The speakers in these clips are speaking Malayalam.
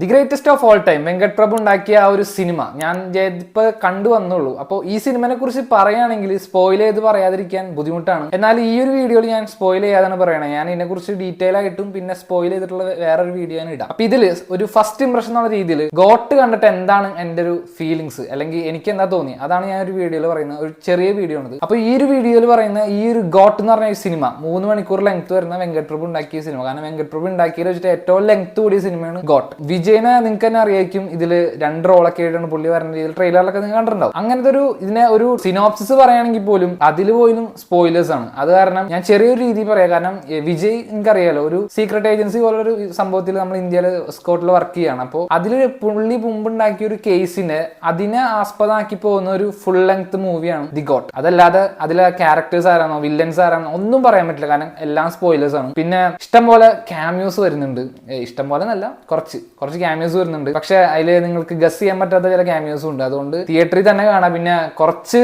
The greatest of all time Venkat Prabhu ഉണ്ടാക്കിയ ആ ഒരു സിനിമ ഞാൻ ഇപ്പൊ കണ്ടു വന്നുള്ളൂ. അപ്പോൾ ഈ സിനിമനെ കുറിച്ച് പറയുകയാണെങ്കിൽ സ്പോയിൽ ചെയ്ത് പറയാതിരിക്കാൻ ബുദ്ധിമുട്ടാണ്. എന്നാൽ ഈ ഒരു വീഡിയോയിൽ ഞാൻ സ്പോയിൽ ചെയ്യാതാണ് പറയണത്. ഞാൻ ഇതിനെക്കുറിച്ച് ഡീറ്റെയിൽ ആയിട്ടും പിന്നെ സ്പോയിൽ ചെയ്തിട്ടുള്ള വേറൊരു വീഡിയോ ഞാൻ ഇടാം. അപ്പൊ ഇതിൽ ഒരു ഫസ്റ്റ് ഇംപ്രഷൻ എന്നുള്ള രീതിയിൽ ഗോട്ട് കണ്ടിട്ട് എന്താണ് എൻ്റെ ഒരു ഫീലിങ്സ്, അല്ലെങ്കിൽ എനിക്ക് എന്താ തോന്നി, അതാണ് ഞാൻ ഒരു വീഡിയോയിൽ പറയുന്നത്. ഒരു ചെറിയ വീഡിയോ ആണ്. അപ്പൊ ഈ ഒരു വീഡിയോയിൽ പറയുന്ന ഈ ഒരു ഗോട്ട് എന്ന് പറഞ്ഞ ഈ സിനിമ 3 മണിക്കൂർ ലെങ്ത് വരുന്ന വെങ്കട് പ്രഭു ഉണ്ടാക്കിയ സിനിമ. കാരണം വെങ്കട് പ്രഭു ഉണ്ടാക്കിയത് വെച്ചിട്ട് ഏറ്റവും ലെങ്ത് കൂടിയ സിനിമയാണ് ഗോട്ട്. വിജയനെ നിങ്ങൾക്ക് തന്നെ അറിയായിരിക്കും, ഇതില് 2 റോളൊക്കെ ആയിട്ടാണ് പുള്ളി വരുന്ന രീതിയിൽ ട്രെയിലറിലൊക്കെ നിങ്ങൾ കണ്ടിട്ടുണ്ടാവും. അങ്ങനത്തെ ഇതിനെ ഒരു സിനോപ്സിസ് പറയുകയാണെങ്കിൽ പോലും അതിൽ പോലും സ്പോയിലേഴ്സ് ആണ്. അത് കാരണം ഞാൻ ചെറിയൊരു രീതിയിൽ പറയാം. കാരണം വിജയ് എനിക്കറിയാലോ, ഒരു സീക്രട്ട് ഏജൻസി പോലൊരു സംഭവത്തിൽ നമ്മൾ ഇന്ത്യയിൽ സ്കോട്ടിൽ വർക്ക് ചെയ്യാണ്. അപ്പോൾ അതിൽ പുള്ളി മുമ്പുണ്ടാക്കിയ ഒരു കേസിനെ അതിനെ ആസ്പദമാക്കി പോകുന്ന ഒരു ഫുൾ ലെങ്ത് മൂവിയാണ് ദി ഗോട്ട്. അതല്ലാതെ അതിലെ ക്യാരക്ടേഴ്സ് ആരാണോ വില്ലൻസ് ആരാണോ ഒന്നും പറയാൻ പറ്റില്ല, കാരണം എല്ലാം സ്പോയിലേഴ്സ് ആണ്. പിന്നെ ഇഷ്ടം പോലെ ക്യാമിയോസ് വരുന്നുണ്ട്. ഇഷ്ടം പോലെ എന്നല്ല, കുറച്ച് ക്യാമിയോസ് വരുന്നുണ്ട്. പക്ഷെ അതിൽ നിങ്ങൾക്ക് ഗസ് ചെയ്യാൻ പറ്റാത്ത ചില ക്യാമിയോസും ഉണ്ട്. അതുകൊണ്ട് തിയേറ്ററിൽ തന്നെ കാണാം. പിന്നെ കുറച്ച്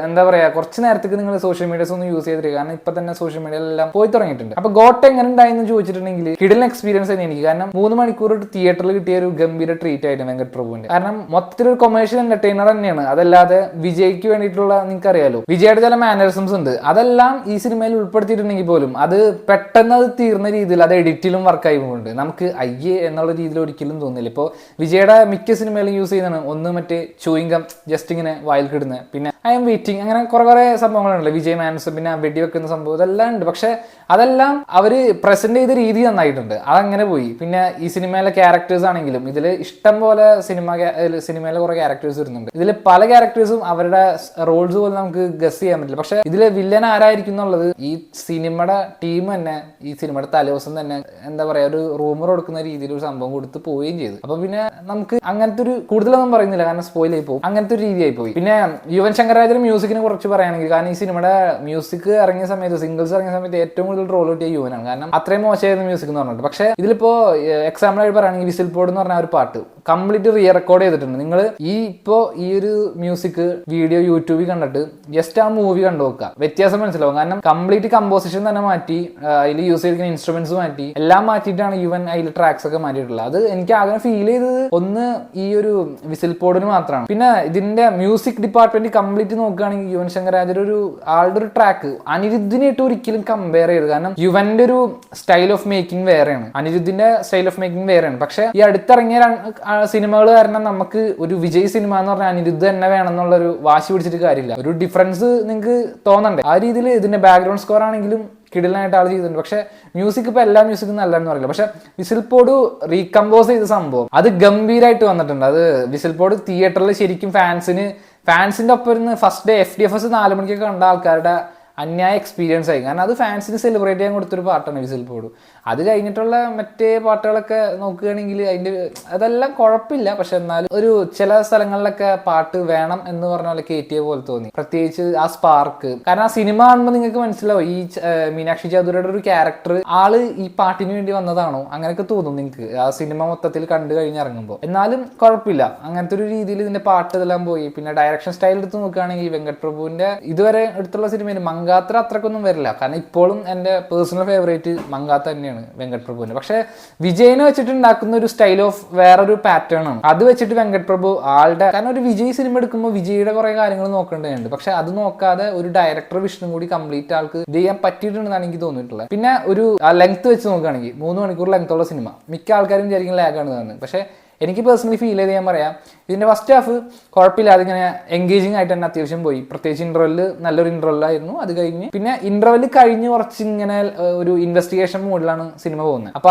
എന്താ പറയാ, കുറച്ച് നേരത്തേക്ക് നിങ്ങൾ സോഷ്യൽ മീഡിയസ് ഒന്നും യൂസ് ചെയ്തിരിക്കുക. കാരണം ഇപ്പൊ തന്നെ സോഷ്യൽ മീഡിയയിലെല്ലാം പോയി തുടങ്ങിയിട്ടുണ്ട്. അപ്പൊ ഗോട്ട് എങ്ങനെ ഉണ്ടായെന്ന് ചോദിച്ചിട്ടുണ്ടെങ്കിൽ കിടിലൻ എക്സ്പീരിയൻസ് തന്നെ എനിക്ക്. കാരണം 3 മണിക്കൂർ തിയേറ്ററിൽ കിട്ടിയ ഒരു ഗംഭീര ട്രീറ്റ് ആയിട്ട് വെങ്കട് പ്രഭുവിന്റെ. കാരണം മൊത്തത്തിലൊരു കൊമേഴ്ഷ്യൽ എന്റർടൈനർ തന്നെയാണ്. അതല്ലാതെ വിജയ്ക്ക് വേണ്ടിയിട്ടുള്ള നിങ്ങൾക്ക് അറിയാലോ, വിജയുടെ ചില മാനറിസംസ് ഉണ്ട്. അതെല്ലാം ഈ സിനിമയിൽ ഉൾപ്പെടുത്തിയിട്ടുണ്ടെങ്കിൽ പോലും അത് പെട്ടെന്ന് അത് തീർന്ന രീതിയിൽ അത് എഡിറ്റിലും വർക്കായി പോകുന്നുണ്ട്. നമുക്ക് അയ്യേ എന്നുള്ള രീതിയിൽ ഒരിക്കലും തോന്നില്ല. ഇപ്പോൾ വിജയുടെ മിക്ക സിനിമയിലും യൂസ് ചെയ്യുന്നതാണ് ഒന്ന് മറ്റേ ചൂയിങ്കം ജസ്റ്റ് ഇങ്ങനെ വായിൽ കിടുന്നത്, പിന്നെ ഐ എം വെയിറ്റിംഗ്, അങ്ങനെ കുറെ സംഭവങ്ങളുണ്ട്. വിജയ് മാൻസ്, പിന്നെ വെടിവെക്കുന്ന സംഭവം, ഇതെല്ലാം ഉണ്ട്. പക്ഷെ അതെല്ലാം അവര് പ്രസന്റ് ചെയ്ത രീതി നന്നായിട്ടുണ്ട്. അതങ്ങനെ പോയി. പിന്നെ ഈ സിനിമയിലെ ക്യാരക്ടേഴ്സ് ആണെങ്കിലും ഇതിൽ ഇഷ്ടം പോലെ സിനിമയിലെ കുറെ ക്യാരക്ടേഴ്സ് വരുന്നുണ്ട്. ഇതിൽ പല ക്യാരക്ടേഴ്സും അവരുടെ റോൾസ് പോലും നമുക്ക് ഗസ് ചെയ്യാൻ പറ്റില്ല. പക്ഷെ ഇതിലെ വില്ലൻ ആരായിരിക്കും എന്നുള്ളത് ഈ സിനിമയുടെ ടീം തന്നെ, ഈ സിനിമയുടെ തലേദിവസം തന്നെ എന്താ പറയാ, ഒരു റൂമർ കൊടുക്കുന്ന രീതിയിൽ ഒരു സംഭവം കൊടുത്ത് പോവുകയും ചെയ്തു. അപ്പൊ പിന്നെ നമുക്ക് അങ്ങനത്തെ ഒരു കൂടുതലൊന്നും പറയുന്നില്ല, കാരണം സ്പോയിൽ ആയി പോകും. അങ്ങനത്തെ ഒരു രീതിയായി പോയി. പിന്നെ യുവൻ ശങ്കർ രാജയുടെ മ്യൂസിക്കിനെ കുറിച്ച് പറയുകയാണെങ്കിൽ, കാരണം ഈ സിനിമയുടെ മ്യൂസിക് ഇറങ്ങിയ സമയത്ത്, സിംഗിൾസ് ഇറങ്ങിയ സമയത്ത് ഏറ്റവും കൂടുതൽ റോൾ കിട്ടിയ യുവനാണ്. കാരണം അത്രയും മോശമായിരുന്നു മ്യൂസിക് എന്ന് പറഞ്ഞിട്ട്. പക്ഷെ ഇതിലിപ്പോ എക്സാമ്പിൾ ആയിട്ട് പറയുകയാണെങ്കിൽ വിസിൽ പോഡ് എന്ന് പറഞ്ഞ ഒരു പാട്ട് കംപ്ലീറ്റ് റീ റെക്കോർഡ് ചെയ്തിട്ടുണ്ട്. നിങ്ങൾ ഈ ഒരു മ്യൂസിക് വീഡിയോ യൂട്യൂബിൽ കണ്ടിട്ട് ജസ്റ്റ് ആ മൂവി കണ്ടു നോക്കുക, വ്യത്യാസം മനസ്സിലാവും. കാരണം കംപ്ലീറ്റ് കമ്പോസിഷൻ തന്നെ മാറ്റി, അതിൽ യൂസ് ചെയ്തിരിക്കുന്ന ഇൻസ്ട്രുമെന്റ്സ് മാറ്റി, എല്ലാം മാറ്റിയിട്ടാണ് യുവൻ അതിൽ ട്രാക്സ് ഒക്കെ മാറ്റിയിട്ടുള്ളത്. അത് എനിക്ക് ആകെ ഫീൽ ചെയ്തത് ഒന്ന് ഈ ഒരു വിസിൽ പോഡിന് മാത്രമാണ്. പിന്നെ ഇതിന്റെ മ്യൂസിക് ഡിപ്പാർട്ട്മെന്റ് കംപ്ലീറ്റ് നോക്കുകയാണെങ്കിൽ യുവൻ ശങ്കർ രാജയുടെ ആളുടെ ഒരു ട്രാക്ക് അനിരുദ്ധിനായിട്ട് ഒരിക്കലും കമ്പയർ ചെയ്ത്. കാരണം യുവന്റെ ഒരു സ്റ്റൈൽ ഓഫ് മേക്കിംഗ് വേറെയാണ്, അനിരുദ്ധിന്റെ സ്റ്റൈൽ ഓഫ് മേക്കിംഗ് വേറെയാണ്. പക്ഷെ ഈ അടുത്തിറങ്ങിയ സിനിമകൾ കാരണം നമുക്ക് ഒരു വിജയ് സിനിമ എന്ന് പറഞ്ഞാൽ അനിരുദ്ധ് തന്നെ വേണം എന്നുള്ളൊരു വാശി പിടിച്ചിട്ട് കാര്യമില്ല. ഒരു ഡിഫറൻസ് നിങ്ങൾക്ക് തോന്നണ്ടേ? ആ രീതിയിൽ ഇതിന്റെ ബാക്ക്ഗ്രൗണ്ട് സ്കോർ ആണെങ്കിലും കിടിലനായിട്ട് ആൾ ചെയ്തിട്ടുണ്ട്. പക്ഷെ മ്യൂസിക് ഇപ്പൊ എല്ലാ മ്യൂസിക്കും നല്ലതെന്ന് പറയില്ല. പക്ഷെ വിസിൽ പോഡ് റീകമ്പോസ് ചെയ്ത സംഭവം അത് ഗംഭീരമായിട്ട് വന്നിട്ടുണ്ട്. അത് വിസിൽ പോഡ് തിയേറ്ററിൽ ശരിക്കും ഫാൻസിന്റെ ഒപ്പം ഇരുന്ന് ഫസ്റ്റ് ഡേ FDFS 4 മണിക്കൊക്കെ കണ്ട ആൾക്കാരുടെ അന്യായ എക്സ്പീരിയൻസ് ആയി. കാരണം അത് ഫാൻസിന് സെലിബ്രേറ്റ് ചെയ്യാൻ കൊടുത്തൊരു പാട്ടാണ് വിസിൽ പോഡ്. അത് കഴിഞ്ഞിട്ടുള്ള മറ്റേ പാട്ടുകളൊക്കെ നോക്കുകയാണെങ്കിൽ അതെല്ലാം കുഴപ്പമില്ല. പക്ഷെ എന്നാലും ഒരു ചില സ്ഥലങ്ങളിലൊക്കെ പാട്ട് വേണം എന്ന് പറഞ്ഞ പോലെ കയറ്റിയ പോലെ തോന്നി, പ്രത്യേകിച്ച് ആ സ്പാർക്ക്. കാരണം ആ സിനിമ കാണുമ്പോൾ നിങ്ങൾക്ക് മനസ്സിലാവും ഈ മീനാക്ഷി ചൗധരിയുടെ ഒരു ക്യാരക്ടർ ആള് ഈ പാട്ടിന് വേണ്ടി വന്നതാണോ, അങ്ങനെയൊക്കെ തോന്നും നിങ്ങൾക്ക് ആ സിനിമ മൊത്തത്തിൽ കണ്ടു കഴിഞ്ഞിറങ്ങുമ്പോൾ. എന്നാലും കുഴപ്പമില്ല, അങ്ങനത്തെ ഒരു രീതിയിൽ ഇതിന്റെ പാട്ട് ഇതെല്ലാം പോയി. പിന്നെ ഡയറക്ഷൻ സ്റ്റൈൽ എടുത്ത് നോക്കുകയാണെങ്കിൽ വെങ്കട് പ്രഭുവിന്റെ ഇതുവരെ എടുത്തുള്ള സിനിമയിൽ മങ്കാത്ര അത്രക്കൊന്നും വരില്ല. കാരണം ഇപ്പോഴും എന്റെ പേഴ്സണൽ ഫേവറേറ്റ് മങ്കാത്ത തന്നെയാണ് വെങ്കട് പ്രഭുവിന്റെ. പക്ഷെ വിജയിനെ വെച്ചിട്ട് ഉണ്ടാക്കുന്ന ഒരു സ്റ്റൈൽ ഓഫ് വേറൊരു പാറ്റേൺ ആണ്. അത് വെച്ചിട്ട് വെങ്കട് പ്രഭു ആളുടെ, കാരണം ഒരു വിജയ് സിനിമ എടുക്കുമ്പോൾ വിജയുടെ കുറെ കാര്യങ്ങൾ നോക്കേണ്ടതുണ്ട്. പക്ഷെ അത് നോക്കാതെ ഒരു ഡയറക്ടർ വിഷനും കൂടി കംപ്ലീറ്റ് ആൾക്ക് ഇത് ചെയ്യാൻ പറ്റിയിട്ടുണ്ടെന്നാണ് എനിക്ക് തോന്നിയിട്ടുള്ളത്. പിന്നെ ഒരു ലെങ്ത് വെച്ച് നോക്കുകയാണെങ്കിൽ 3 മണിക്കൂർ ലെങ്ത്തുള്ള സിനിമ മിക്ക ആൾക്കാരും വിചാരിക്കും ലാഗാണ് തന്നെ. പക്ഷെ എനിക്ക് പേഴ്സണലി ഫീൽ ചെയ്ത് ഞാൻ പറയാം, ഇതിന്റെ ഫസ്റ്റ് ഹാഫ് കുഴപ്പമില്ല, അതിങ്ങനെ എൻഗേജിങ് ആയിട്ട് തന്നെ അത്യാവശ്യം പോയി. പ്രത്യേകിച്ച് ഇന്റർവെല്ല് നല്ലൊരു ഇന്റർവെല്ലായിരുന്നു. അത് കഴിഞ്ഞ് പിന്നെ ഇന്റർവെല്ല് കഴിഞ്ഞ് കുറച്ച് ഇങ്ങനെ ഒരു ഇൻവെസ്റ്റിഗേഷൻ മോഡിലാണ് സിനിമ പോകുന്നത്. അപ്പൊ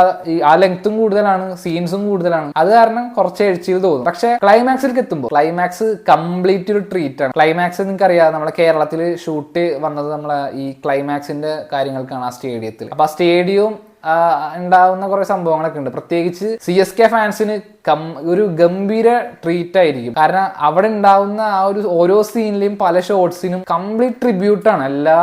ആ ലെങ്ത്തും കൂടുതലാണ്, സീൻസും കൂടുതലാണ്. അത് കാരണം കുറച്ച് എഴുച്ചിൽ തോന്നും. പക്ഷെ ക്ലൈമാക്സിലേക്ക് എത്തുമ്പോൾ ക്ലൈമാക്സ് കംപ്ലീറ്റ് ഒരു ട്രീറ്റ് ആണ്. ക്ലൈമാക്സ് നിങ്ങൾക്ക് അറിയാം, നമ്മളെ കേരളത്തിൽ ഷൂട്ട് വന്നത് നമ്മളെ ഈ ക്ലൈമാക്സിന്റെ കാര്യങ്ങൾക്കാണ് ആ സ്റ്റേഡിയത്തിൽ. അപ്പൊ ആ സ്റ്റേഡിയവും ഉണ്ടാവുന്ന കുറെ സംഭവങ്ങളൊക്കെ ഉണ്ട്. പ്രത്യേകിച്ച് CSK ഫാൻസിന് ഒരു ഗംഭീര ട്രീറ്റ് ആയിരിക്കും. കാരണം അവിടെ ഉണ്ടാവുന്ന ആ ഒരു ഓരോ സീനിലെയും പല ഷോട്ട്സിനും കംപ്ലീറ്റ് ട്രിബ്യൂട്ടാണ് എല്ലാ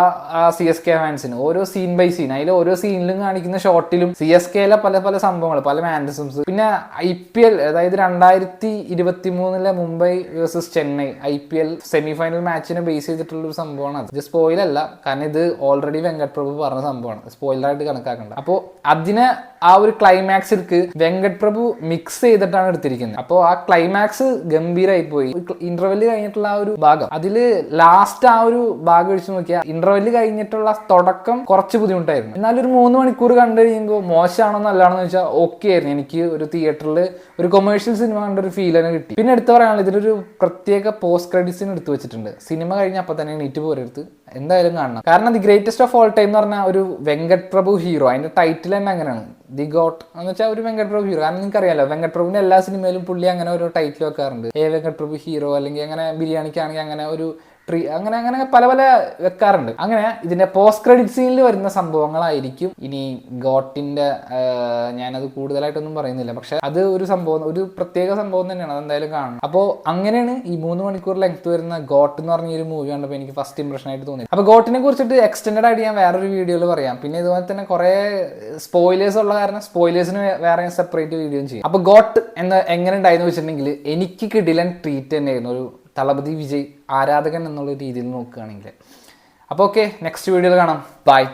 CSK ഫാൻസിനും. ഓരോ സീൻ ബൈ സീൻ, അതിൽ ഓരോ സീനിലും കാണിക്കുന്ന ഷോട്ടിലും CSKയിലെ പല സംഭവങ്ങൾ, പല മാനറിസംസ്. പിന്നെ IPL, അതായത് 2023 Mumbai versus Chennai IPL semifinal മാച്ചിനെ ബേസ് ചെയ്തിട്ടുള്ള ഒരു സംഭവമാണ്. അത് സ്പോയിലല്ല, കാരണം ഇത് ഓൾറെഡി വെങ്കട് പ്രഭു പറഞ്ഞ സംഭവമാണ്, സ്പോയിലറായിട്ട് കണക്കാക്കണ്ട. അപ്പോൾ അതിനെ ആ ഒരു ക്ലൈമാക്സിലേക്ക് വെങ്കട് പ്രഭു മിക്സ് ചെയ്തിട്ടാണ് എടുത്തിരിക്കുന്നത്. അപ്പോൾ ആ ക്ലൈമാക്സ് ഗംഭീരമായി പോയി. ഇന്റർവെല് കഴിഞ്ഞിട്ടുള്ള ആ ഒരു ഭാഗം, അതില് ലാസ്റ്റ് ആ ഒരു ഭാഗം ഒഴിച്ചു നോക്കിയാൽ ഇന്റർവെല് കഴിഞ്ഞിട്ടുള്ള തുടക്കം കുറച്ച് ബുദ്ധിമുട്ടായിരുന്നു. എന്നാലും ഒരു 3 മണിക്കൂർ കണ്ടു കഴിയുമ്പോൾ മോശമാണോ നല്ലതാണോ എന്ന് വെച്ചാൽ ഓക്കെ ആയിരുന്നു. എനിക്ക് ഒരു തിയേറ്ററിൽ ഒരു കൊമേഴ്ഷ്യൽ സിനിമ കണ്ട ഒരു ഫീൽ തന്നെ കിട്ടി. പിന്നെ എടുത്തു പറയാനുള്ള ഇതിലൊരു പ്രത്യേക പോസ്റ്റ് ക്രെഡിറ്റ്സിന് എടുത്തു വെച്ചിട്ടുണ്ട്. സിനിമ കഴിഞ്ഞ അപ്പൊ തന്നെ നീറ്റ് പോരെടുത്ത് എന്തായാലും കാണണം. കാരണം the greatest of all time എന്ന് പറഞ്ഞാൽ ഒരു വെങ്കട് പ്രഭു ഹീറോ, അതിന്റെ ടൈറ്റിൽ തന്നെ അങ്ങനെയാണ്, ദി ഗോട്ട് എന്ന് വെച്ചാൽ ഒരു വെങ്കട് പ്രഭു ഹീറോ. കാരണം നിങ്ങൾക്ക് അറിയാലോ വെങ്കട് പ്രഭുവിന്റെ എല്ലാ സിനിമയിലും പുള്ളി അങ്ങനെ ഒരു ടൈറ്റിൽ വെക്കാറുണ്ട്. വെങ്കട് പ്രഭു ഹീറോ, അല്ലെങ്കിൽ അങ്ങനെ ബിരിയാണിക്കാണെങ്കിൽ അങ്ങനെ ഒരു ട്രീ, അങ്ങനെ അങ്ങനെ പല പല വെക്കാറുണ്ട്. അങ്ങനെ ഇതിന്റെ പോസ്റ്റ് ക്രെഡിറ്റ് സീനിൽ വരുന്ന സംഭവങ്ങളായിരിക്കും ഇനി ഗോട്ടിന്റെ, ഞാനത് കൂടുതലായിട്ടൊന്നും പറയുന്നില്ല, പക്ഷെ അത് ഒരു സംഭവം, ഒരു പ്രത്യേക സംഭവം തന്നെയാണ്, അതെന്തായാലും കാണണം. അപ്പോൾ അങ്ങനെയാണ് ഈ 3 മണിക്കൂർ ലെങ്ത് വരുന്ന ഗോട്ട് എന്ന് പറഞ്ഞ ഒരു മൂവി കണ്ടപ്പോൾ എനിക്ക് ഫസ്റ്റ് ഇംപ്രഷൻ ആയിട്ട് തോന്നി. അപ്പോൾ ഗോട്ടിനെ കുറിച്ചിട്ട് എക്സ്റ്റെൻഡ് ആയിട്ട് ഞാൻ വേറൊരു വീഡിയോയിൽ പറയാം. പിന്നെ ഇതുപോലെ തന്നെ കുറെ സ്പോയിലേഴ്സ് ഉള്ള കാരണം സ്പോയിലേഴ്സിന് വേറെ സെപ്പറേറ്റ് വീഡിയോയും ചെയ്യും. അപ്പോൾ ഗോട്ട് എങ്ങനെ ഉണ്ടായെന്ന് വെച്ചിട്ടുണ്ടെങ്കിൽ എനിക്ക് കിടിലൻ ട്രീറ്റ് തന്നെയായിരുന്നു, ഒരു തളപതി വിജയ് ആരാധകൻ എന്നുള്ള രീതിയിൽ നോക്കുകയാണെങ്കിൽ. അപ്പോൾ ഓക്കെ, നെക്സ്റ്റ് വീഡിയോയിൽ കാണാം. ബൈ.